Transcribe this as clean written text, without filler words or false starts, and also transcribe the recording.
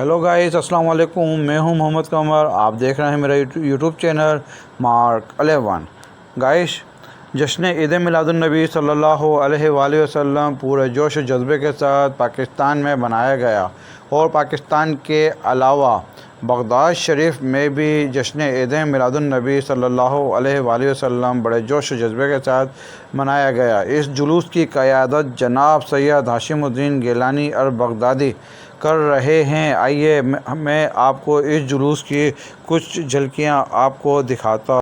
Hello guys, अस्सलाम वालेकुम। मैं हूं मोहम्मद कमर। आप देख रहे हैं मेरा यूट्यूब चैनल मार्क 11। गाइस, जश्न ईद मिलादुन्नबी सल्लल्लाहु अलैहि वसल्लम पूरे जोश व जज्बे के साथ पाकिस्तान में मनाया गया और पाकिस्तान के अलावा बगदाद शरीफ में भी जश्न ईद मिलादुन्नबी सल्लल्लाहु अलैहि वसल्लम बड़े जोश व जज्बे के साथ मनाया गया। इस जुलूस की क़यादत जनाब सैयद हाशिमुद्दीन गिलानी और बगदादी कर रहे हैं। आइए मैं आपको इस जुलूस की कुछ झलकियां आपको दिखाता